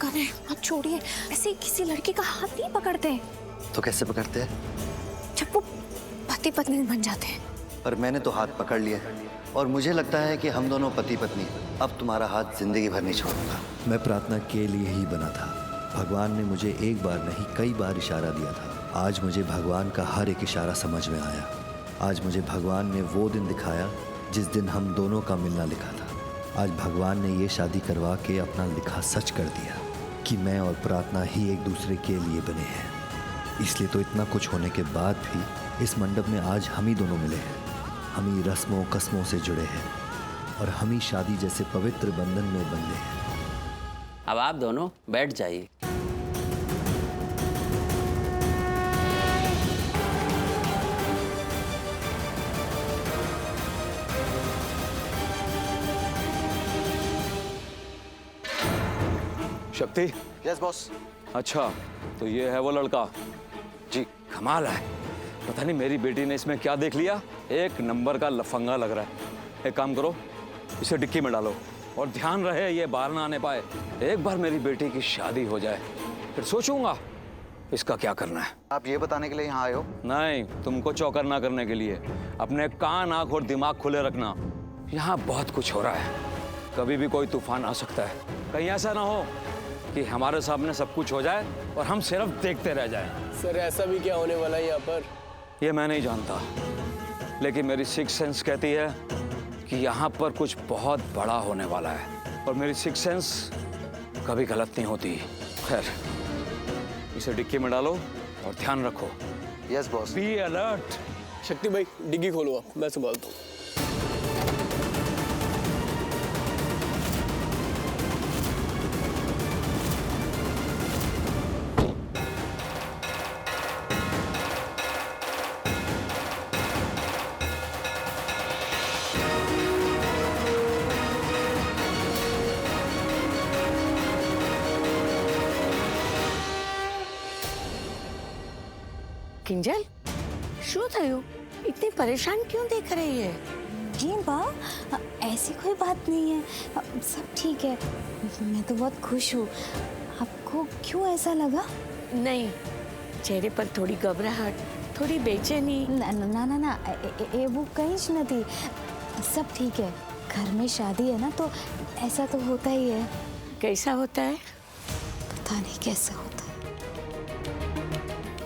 कर रहे हैं? आप छोड़िए, ऐसे किसी लड़की का हाथ नहीं पकड़ते। तो कैसे पकड़ते हैं? जब वो पति पत्नी बन जाते हैं। पर मैंने तो हाथ पकड़ लिया और मुझे लगता है कि हम दोनों पति पत्नी। अब तुम्हारा हाथ जिंदगी भर नहीं छोड़ूंगा। मैं प्रार्थना के लिए ही बना था। भगवान ने मुझे एक बार नहीं कई बार इशारा दिया था। आज मुझे भगवान का हर एक इशारा समझ में आया। आज मुझे भगवान ने वो दिन दिखाया जिस दिन हम दोनों का मिलना लिखा था। आज भगवान ने ये शादी करवा के अपना लिखा सच कर दिया कि मैं और प्रार्थना ही एक दूसरे के लिए बने हैं। इसलिए तो इतना कुछ होने के बाद भी इस मंडप में आज हम ही दोनों मिले हैं। हम ही रस्मों कस्मों से जुड़े हैं और हम ही शादी जैसे पवित्र बंधन में बंधे हैं। अब आप दोनों बैठ जाइए। शक्ति। Yes boss. अच्छा, तो ये है वो लड़का। जी। कमाल है। पता नहीं मेरी बेटी ने इसमें क्या देख लिया। एक नंबर का लफंगा लग रहा है। एक काम करो, इसे डिक्की में डालो और ध्यान रहे ये बाहर ना आने पाए। एक बार मेरी बेटी की शादी हो जाए फिर सोचूंगा इसका क्या करना है। आप ये बताने के लिए यहाँ आए हो? नहीं, तुमको चौकन्ना करने के लिए। अपने कान, आंख और दिमाग खुले रखना। यहाँ बहुत कुछ हो रहा है। कभी भी कोई तूफान आ सकता है। कहीं ऐसा ना हो कि हमारे सामने सब कुछ हो जाए और हम सिर्फ देखते रह जाएं। सर ऐसा भी क्या होने वाला है यहाँ पर? ये मैं नहीं जानता, लेकिन मेरी सिक्स सेंस कहती है कि यहाँ पर कुछ बहुत बड़ा होने वाला है। और मेरी सिक्स सेंस कभी गलत नहीं होती। खैर, इसे डिक्की में डालो और ध्यान रखो। Yes boss. Be alert. शक्ति भाई डिग्गी खोलो आप, मैं संभालता हूँ। किंजल, શું થયું? इतनी परेशान क्यों देख रही है? जी माँ, ऐसी कोई बात नहीं है, सब ठीक है। मैं तो बहुत खुश हूँ। आपको क्यों ऐसा लगा? नहीं, चेहरे पर थोड़ी घबराहट, थोड़ी बेचैनी। ना ना ना ना, वो कहीं ज नहीं। सब ठीक है। घर में शादी है ना, तो ऐसा तो होता ही है। कैसा होता है? पता नहीं कैसा होता है।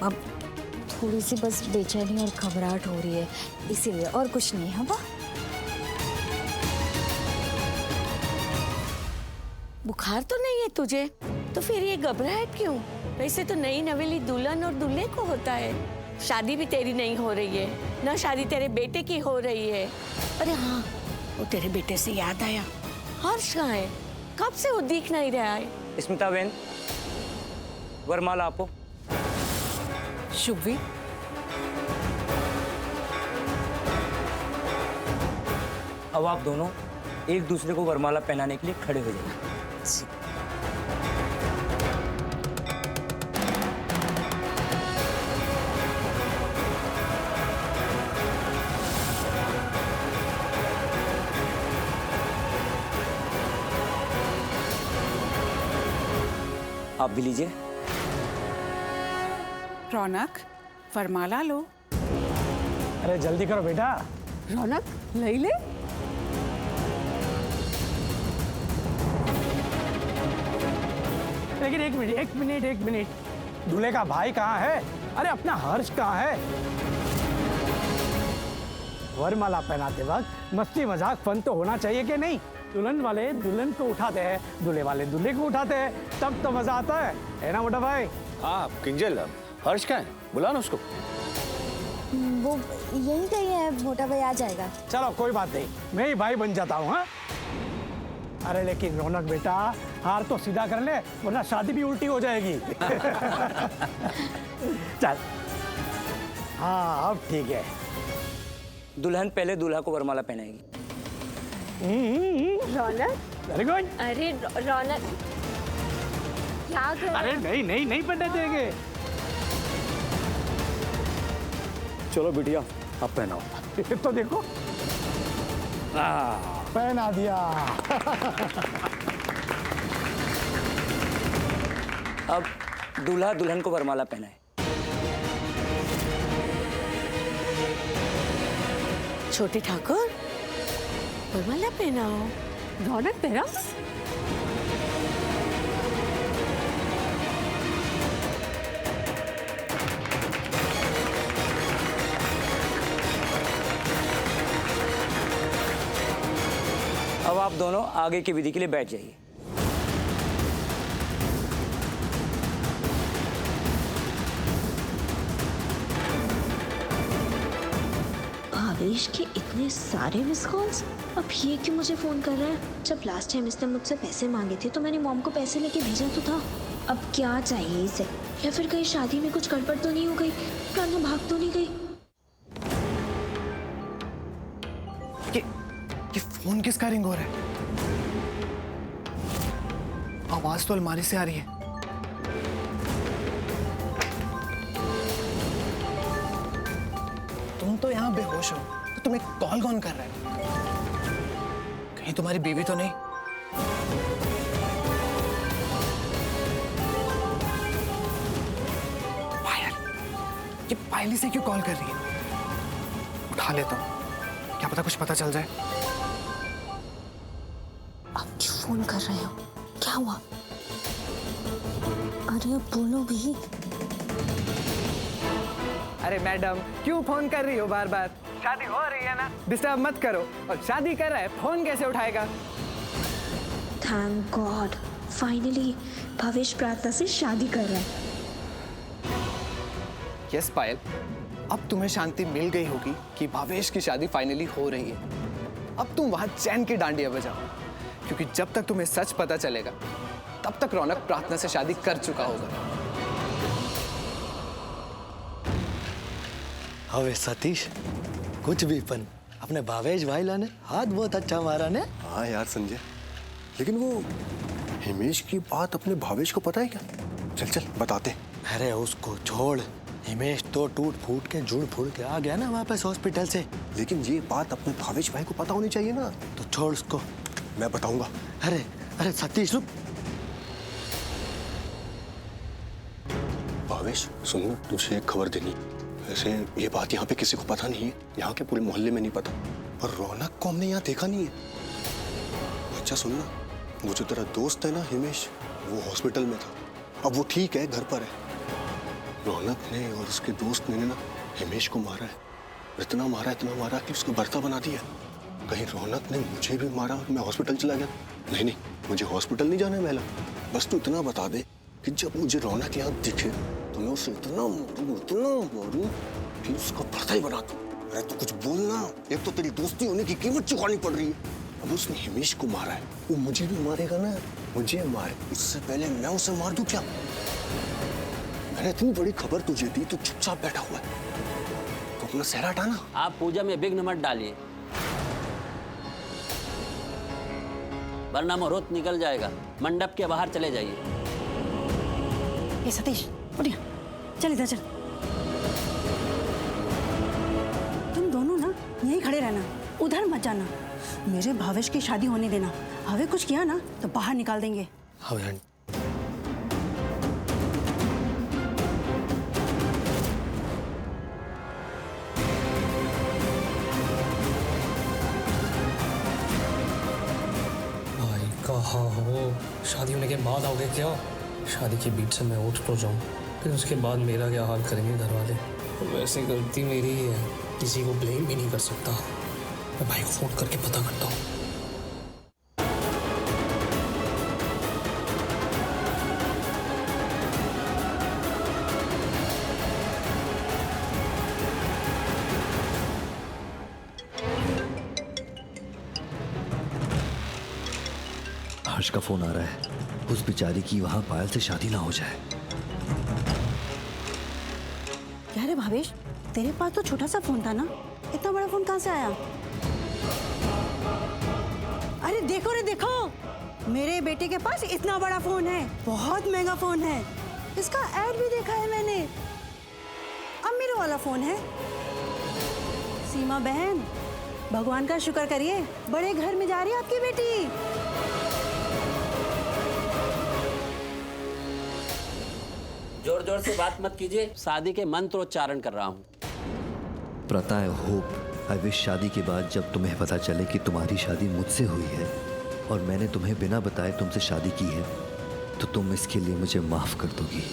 अब थोड़ी सी बस बेचैनी और घबराहट हो रही है, इसीलिए, और कुछ नहीं है। वाह, बुखार तो नहीं है तुझे, तो फिर ये घबराहट क्यों? वैसे तो नई नवेली दुल्हन और दूल्हे को होता है। शादी भी तेरी नहीं हो रही है ना, शादी तेरे बेटे की हो रही है। अरे हाँ, वो तेरे बेटे से याद आया, हर्ष कहाँ है? कब से वो दिख नहीं रहा है? स्मिता बहन, वरमाला आपको। शुभवी, अब आप दोनों एक दूसरे को वरमाला पहनाने के लिए खड़े हो जाइए। आप भी लीजिए। रौनक, वरमाला लो। अरे जल्दी करो बेटा। रौनक ले ले। लेकिन एक मिनट, दूल्हे का भाई कहाँ है? अरे अपना हर्ष कहाँ है? वरमाला पहनाते वक्त मस्ती मजाक फन तो होना चाहिए कि नहीं? दुल्हन वाले दुल्हन को उठाते हैं, दूल्हे वाले दूल्हे को उठाते हैं, तब तो मजा आता है ना मोटा भाई? हाँ किंजल, हर्ष कहाँ है? बुला ना उसको। वो यही कहीं है, मोटा भाई आ जाएगा। चलो कोई बात नहीं, मैं ही भाई बन जाता हूँ। हाँ, अरे लेकिन रौनक बेटा, हार तो सीधा कर ले, वरना शादी भी उल्टी हो जाएगी। चल, हाँ अब ठीक है। दुल्हन पहले दूल्हा को वरमाला पहनाएगी। रौनक, वेरी गुड। अरे रौनक क्या कर? अरे नहीं पढ़ने देंगे। चलो बिटिया, अब पहनाओ। तो देखो, पहना दिया। अब दूल्हा दुल्हन को वरमाला पहनाए। छोटे ठाकुर, वरमाला पहनाओ। रौनक तेरा अब आप दोनों आगे की विधि के लिए बैठ जाइए। भावेश के इतने सारे मिस कॉल्स, अब ये क्यों मुझे फोन कर रहा है? जब लास्ट टाइम इसने मुझसे पैसे मांगे थे तो मैंने मॉम को पैसे लेके भेजा तो था। अब क्या चाहिए इसे? या फिर कहीं शादी में कुछ गड़बड़ तो नहीं हो गई? प्राणा भाग तो नहीं गई? ये फोन किसका रिंग हो रहा है? आवाज तो अलमारी से आ रही है। तुम तो यहाँ बेहोश हो, तो तुम्हें कॉल कौन कर रहा है? कहीं तुम्हारी बीवी तो नहीं? पायल, ये पायली से क्यों कॉल कर रही है? उठा लेता हूँ, क्या पता कुछ पता चल जाए। आप क्यों फोन कर रहे हो? क्या हुआ? अरे अब बोलो भी। अरे मैडम, क्यों फोन कर रही हो बार बार? शादी हो रही है ना, डिस्टर्ब मत करो। और शादी कर रहा है, फोन कैसे उठाएगा? थैंक गॉड, फाइनली भावेश प्रार्थना से शादी कर रहा है। यस पायल, अब तुम्हें शांति मिल गई होगी कि भावेश की शादी फाइनली हो रही है। अब तुम वहां चैन की डांडिया बजाओ, क्योंकि जब तक तुम्हें सच पता चलेगा तब तक रौनक प्रार्थना से शादी कर चुका होगा। अबे सतीश, कुछ भी पन अपने भावेश भाईला ने हाथ बहुत अच्छा मारा ने। हाँ यार संजय, लेकिन वो हिमेश की बात अपने भावेश को पता है क्या? चल चल बताते। अरे उसको छोड़, हिमेश तो टूट फूट के जुड़ फूट के आ गया ना वापस हॉस्पिटल से। लेकिन ये बात अपने भावेश भाई को पता होनी चाहिए ना। तो छोड़ उसको, मैं बताऊंगा। अरे अरे सतीश रुक। भावेश सुनो, तुझे एक खबर देनी। वैसे ये बात यहाँ पे किसी को पता नहीं है, यहाँ के पूरे मोहल्ले में नहीं पता, और रौनक को हमने यहाँ देखा नहीं है। अच्छा सुनना, वो जो तेरा दोस्त है ना हिमेश, वो हॉस्पिटल में था। अब वो ठीक है, घर पर है। रौनक ने और उसके दोस्त ने ना हिमेश को मारा है। इतना मारा कि उसको बर्ता बना दिया। कहीं रौनक ने मुझे भी मारा और मैं हॉस्पिटल चला गया? नहीं नहीं, मुझे हॉस्पिटल नहीं जाना है पहला। बस तू इतना बता दे कि जब मुझे रौनक यहाँ दिखे तो मैं उसे इतना मारूं कि उसका बर्ता ही बना दूं। अरे तू कुछ बोलना, एक तो तेरी दोस्ती होने की कीमत चुकानी पड़ रही है। अब उसने हिमेश को मारा है, वो मुझे भी मारेगा ना। मुझे मारे इससे पहले मैं उसे मार दूं क्या? मैंने इतनी बड़ी खबर तुझे दी, तू चुपचाप बैठा हुआ है। तो अपना सहरा हटाना। आप पूजा में विघ्न मत डालिए, वरना मुहूर्त निकल जाएगा। मंडप के बाहर चले जाइए। ये सतीश उठ, चल इधर चल। तुम दोनों ना यहीं खड़े रहना, उधर मत जाना। मेरे भावेश की शादी होने देना। हवे कुछ किया ना तो बाहर निकाल देंगे। हाँ बहन। भाई कहाँ हो? शादी होने के बाद आओगे क्या? शादी के बीच से मैं उठ तो जाऊँ, फिर उसके बाद मेरा क्या हाल करेंगे घर वाले? तो वैसे गलती मेरी ही है, किसी को ब्लेम भी नहीं कर सकता। मैं भाई को फोन करके पता करता हूँ। हर्ष का फोन आ रहा है। उस बेचारी की वहां पायल से शादी ना हो जाए। क्या रे भावेश, तेरे पास तो छोटा सा फोन था ना, इतना बड़ा फोन कहाँ से आया? अरे देखो रे देखो, मेरे बेटे के पास इतना बड़ा फोन है, बहुत महंगा फोन है। इसका ऐड भी देखा है मैंने। अब मेरे वाला फोन है। सीमा बहन, भगवान का शुक्र करिए, बड़े घर में जा रही है आपकी बेटी। जोर जोर से बात मत कीजिए, शादी के मंत्रोच्चारण कर रहा हूँ। प्रता, आई होप, आई विश शादी के बाद जब तुम्हें पता चले कि तुम्हारी शादी मुझसे हुई है और मैंने तुम्हें बिना बताए तुमसे शादी की है, तो तुम इसके लिए मुझे माफ कर दोगी।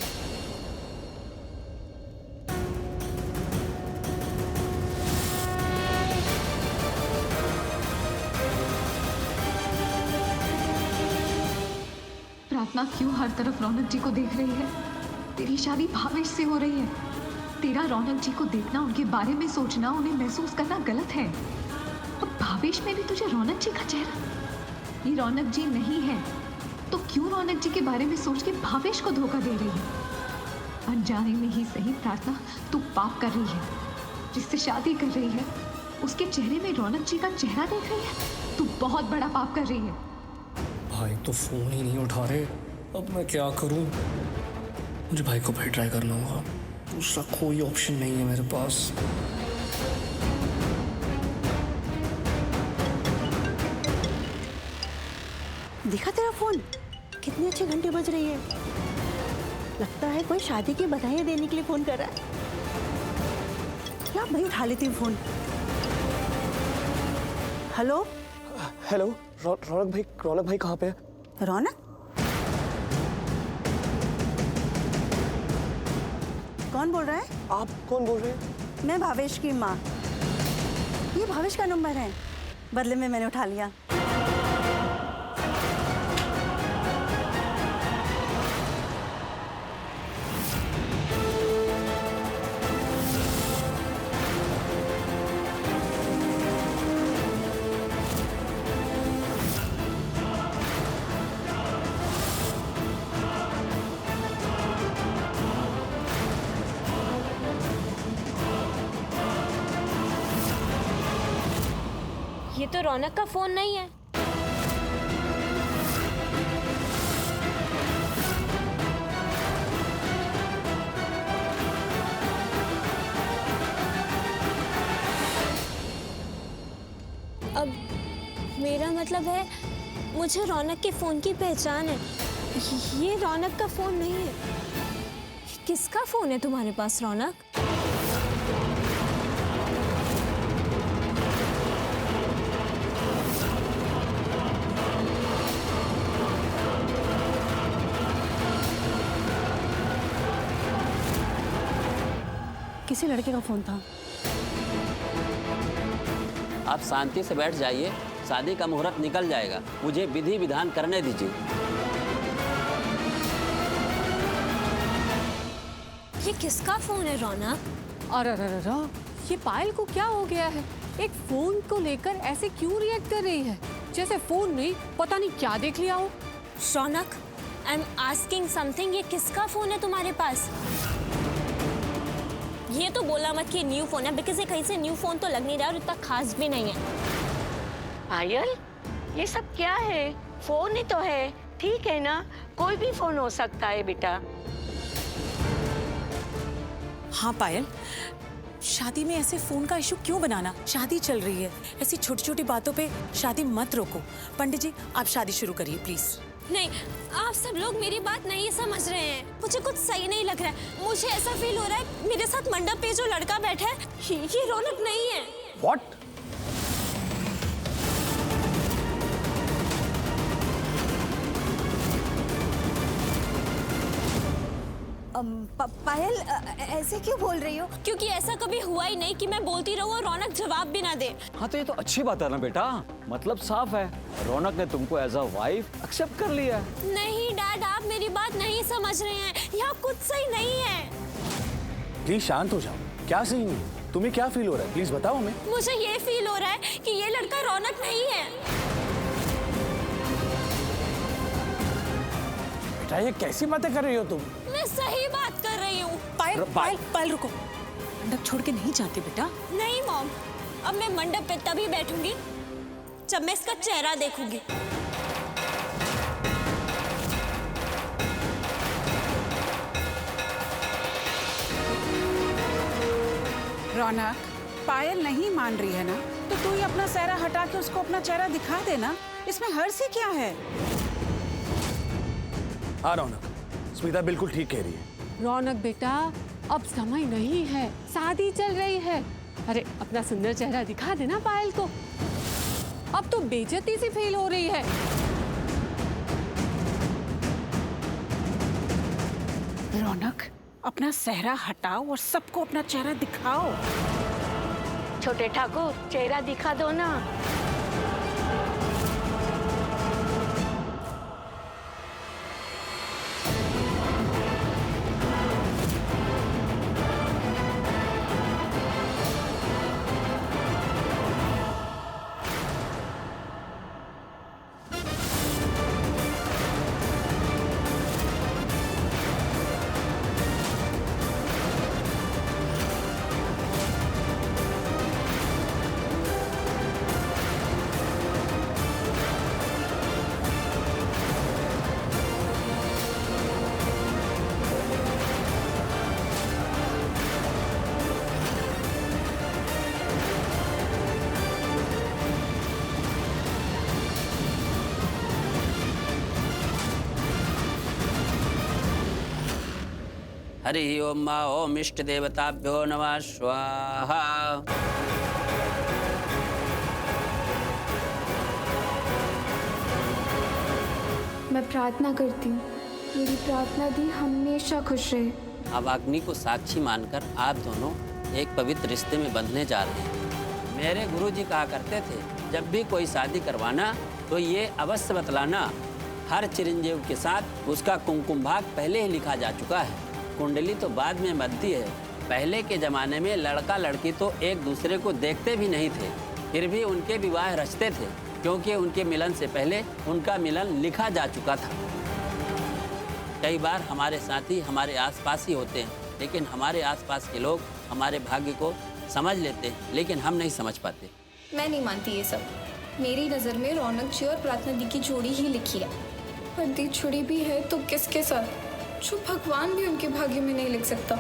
प्रार्थना क्यों हर तरफ रौनक जी को देख रही है? तेरी शादी भावेश से हो रही है। तेरा रौनक जी को देखना, उनके बारे में सोचना, उन्हें महसूस करना गलत है। अब भावेश में भी तुझे रौनक जी का चेहरा। ये रौनक जी नहीं है तो क्यों रौनक जी के बारे में सोच के भावेश को धोखा दे रही है? अनजाने में ही सही प्रार्थना, तू पाप कर रही है। जिससे शादी कर रही है उसके चेहरे में रौनक जी का चेहरा देख रही है। तू बहुत बड़ा पाप कर रही है। भाई तो फोन ही नहीं उठा रहे, अब मैं क्या करूं? मुझे भाई को फिर ट्राई करना होगा, दूसरा कोई ऑप्शन नहीं है मेरे पास। देखा तेरा फोन? कितने अच्छे घंटे बज रही है। लगता है कोई शादी की बधाइयां देने के लिए फोन कर रहा है। क्या भाई, उठा लेती हूँ फोन। हेलो हेलो, रौनक भाई कहाँ पे है? रौनक? कौन बोल रहा है? आप कौन बोल रहे हैं? मैं भावेश की माँ। ये भावेश का नंबर है, बदले में मैंने उठा लिया। ये तो रौनक का फोन नहीं है। अब मेरा मतलब है मुझे रौनक के फोन की पहचान है। ये रौनक का फोन नहीं है। किसका फोन है तुम्हारे पास रौनक? किसी लड़के का फोन था। आप शांति से बैठ जाइए, शादी का मुहूर्त निकल जाएगा। मुझे विधि विधान करने दीजिए। ये किसका फोन है रौनक? अरे ये पायल को क्या हो गया है? एक फोन को लेकर ऐसे क्यों रिएक्ट कर रही है, जैसे फोन नहीं पता नहीं क्या देख लिया हो। रौनक, आई एम आस्किंग समथिंग। ये किसका फोन है तुम्हारे पास? ये तो बोला मत कि न्यू फोन है, बिकॉज ये कहीं से न्यू फोन तो लग नहीं रहा और इतना खास भी नहीं है। पायल, ये सब क्या है? फोन ही तो है, ठीक है ना? कोई भी फोन हो सकता है बेटा। हाँ पायल, शादी में ऐसे फोन का इशू क्यों बनाना? शादी चल रही है, ऐसी छोटी छोटी बातों पे शादी मत रोको। पंडित जी, आप शादी शुरू करिए प्लीज। नहीं, आप सब लोग मेरी बात नहीं समझ रहे हैं। मुझे कुछ सही नहीं लग रहा है। मुझे ऐसा फील हो रहा है मेरे साथ मंडप पे जो लड़का बैठा है ये रौनक नहीं है। What? पायल, ऐसे क्यों बोल रही हो? क्योंकि ऐसा कभी हुआ ही नहीं कि मैं बोलती रहूं और रौनक जवाब भी ना दे। हाँ तो ये तो अच्छी बात है ना बेटा, मतलब साफ है, रौनक ने तुमको एज अ वाइफ एक्सेप्ट कर लिया। नहीं डैड, आप मेरी बात नहीं समझ रहे हैं। यहाँ कुछ सही नहीं है। प्लीज शांत हो जाओ। क्या सही नहीं? तुम्हें क्या फील हो रहा है? प्लीज बताओ हमें। मुझे ये फील हो रहा है कि ये लड़का रौनक नहीं है। बेटा, ये कैसी बातें कर रही हो तुम? मैं सही बात कर रही हूँ। पायल रुको, मंडप छोड़ के नहीं जाती बेटा। नहीं मॉम, अब मैं मंडप पे तभी बैठूंगी जब मैं इसका चेहरा देखूंगी। रौनक, पायल नहीं मान रही है ना, तो तू ही अपना चेहरा हटा के उसको अपना चेहरा दिखा देना। इसमें हर्ष क्या है? हाँ रौनक, स्मिता बिल्कुल ठीक कह रही है। रौनक बेटा, अब समय नहीं है, शादी चल रही है। अरे अपना सुंदर चेहरा दिखा देना पायल को। अब तो बेइज्जती सी फील हो रही है। रौनक, अपना सेहरा हटाओ और सबको अपना चेहरा दिखाओ। छोटे ठाकुर, चेहरा दिखा दो ना। हरि ओम मा ओम इष्ट देवताभ्यो नमः स्वाहा। मैं प्रार्थना करती हूँ, मेरी प्रार्थना दी हमेशा खुश रहे। अब अग्नि को साक्षी मानकर आप दोनों एक पवित्र रिश्ते में बंधने जा रहे हैं। मेरे गुरुजी कहा करते थे, जब भी कोई शादी करवाना तो ये अवश्य बतलाना, हर चिरंजीव के साथ उसका कुमकुम भाग पहले ही लिखा जा चुका है, कुंडली तो बाद में बनती है। पहले के ज़माने में लड़का लड़की तो एक दूसरे को देखते भी नहीं थे, फिर भी उनके विवाह रचते थे, क्योंकि उनके मिलन से पहले उनका मिलन लिखा जा चुका था। कई बार हमारे साथी हमारे आसपास ही होते हैं, लेकिन हमारे आसपास के लोग हमारे भाग्य को समझ लेते हैं, लेकिन हम नहीं समझ पाते। मैं नहीं मानती ये सब। मेरी नज़र में रौनक जी और प्रार्थना दी की जोड़ी ही लिखी है। पर दी छुड़ी भी है तो किसके साथ, जो भगवान भी उनके भाग्य में नहीं लिख सकता।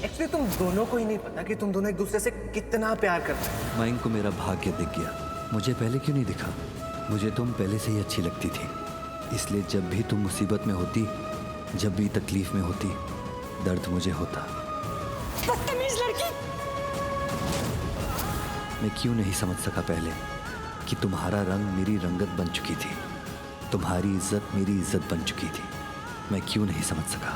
एक्चुअली तुम दोनों को ही नहीं पता कि तुम दोनों एक दूसरे से कितना प्यार करते हो। मयंक को मेरा भाग्य दिख गया। मुझे पहले क्यों नहीं दिखा? मुझे तुम पहले से ही अच्छी लगती थी, इसलिए जब भी तुम मुसीबत में होती, जब भी तकलीफ में होती, दर्द मुझे होता। बदतमीज लड़की! मैं क्यों नहीं समझ सका पहले कि तुम्हारा रंग मेरी रंगत बन चुकी थी, तुम्हारी इज्जत मेरी इज्जत बन चुकी थी। मैं क्यों नहीं समझ सका?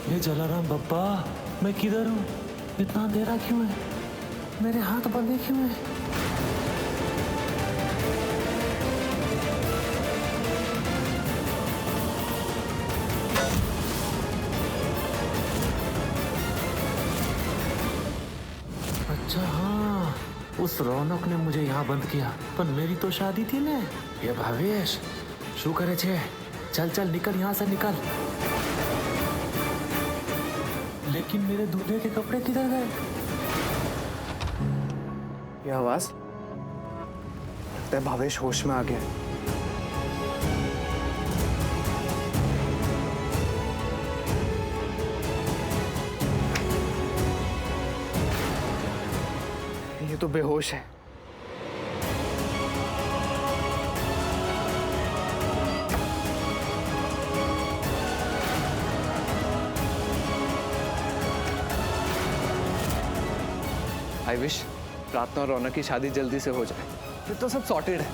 ये जलाराम बब्बा, मैं किधर हूँ? इतना अंधेरा क्यों है? मेरे हाथ बंधे क्यों है? अच्छा हाँ, उस रौनक ने मुझे यहाँ बंद किया, पर मेरी तो शादी थी ना। ये भावेश, शू करे छे? चल चल निकल यहाँ से निकल। लेकिन मेरे दूल्हे के कपड़े किधर गए? ये आवाज, लगता है भावेश होश में आ गया। ये तो बेहोश है। आई विश प्रार्थना और रौनक की शादी जल्दी से हो जाए, फिर तो सब सॉर्टेड है।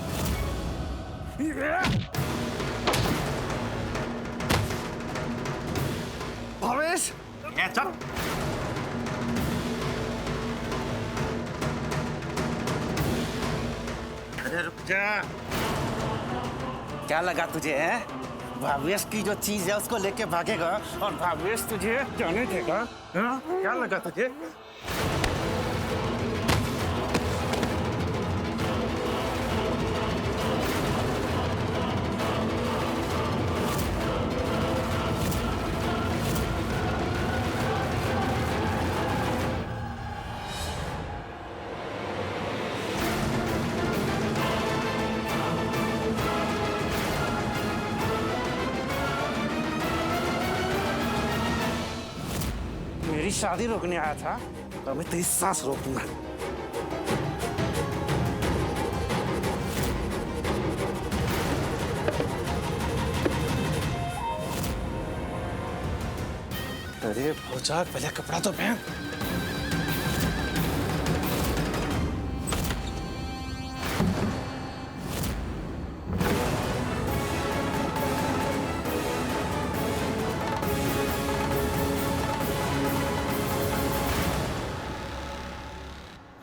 भावेश, चल। अरे रुक जा। क्या लगा तुझे है? भावेश की जो चीज है उसको लेके भागेगा और भावेश तुझे जाने देगा? हाँ? क्या लगा तुझे? तेरी शादी रोकने आया था और मैं तेरी सांस रोक दूंगा। अरे भौजाक, पहले कपड़ा तो पहन।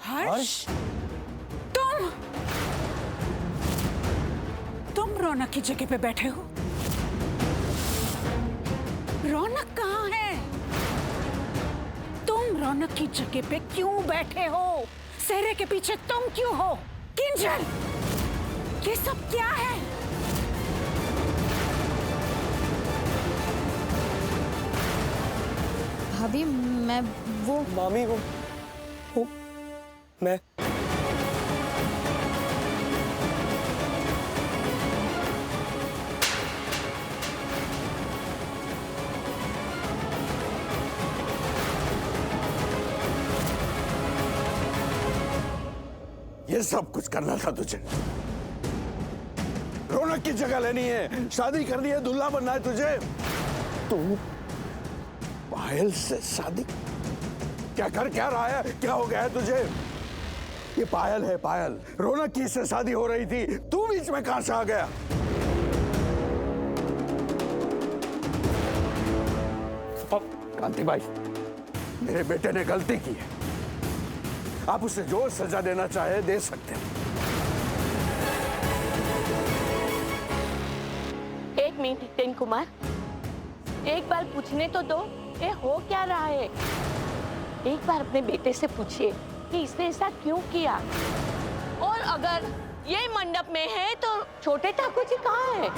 हर्ष, तुम रौनक की जगह पे बैठे हो? रौनक कहाँ है? तुम रौनक की जगह पे क्यों बैठे हो? सेहरे के पीछे तुम क्यों हो? किंजल, ये सब क्या है? भाभी, मैं वो मामी, वो मैं ये सब कुछ करना था तुझे। रौनक की जगह लेनी है, शादी करनी है, दूल्हा बनना है तुझे। तू पायल से शादी क्या कर क्या रहा है? क्या हो गया है तुझे? ये पायल है, पायल। रौनक की इससे शादी हो रही थी, तू बीच में कहां से आ गया? कांति भाई, मेरे बेटे ने गलती की है, आप उसे जो सजा देना चाहे दे सकते हैं। एक मिनट टेन कुमार, एक बार पूछने तो दो, ये हो क्या रहा है? एक बार अपने बेटे से पूछिए कि इसने ऐसा क्यों किया। और अगर ये मंडप में है तो छोटे ठाकुर जी कहाँ है?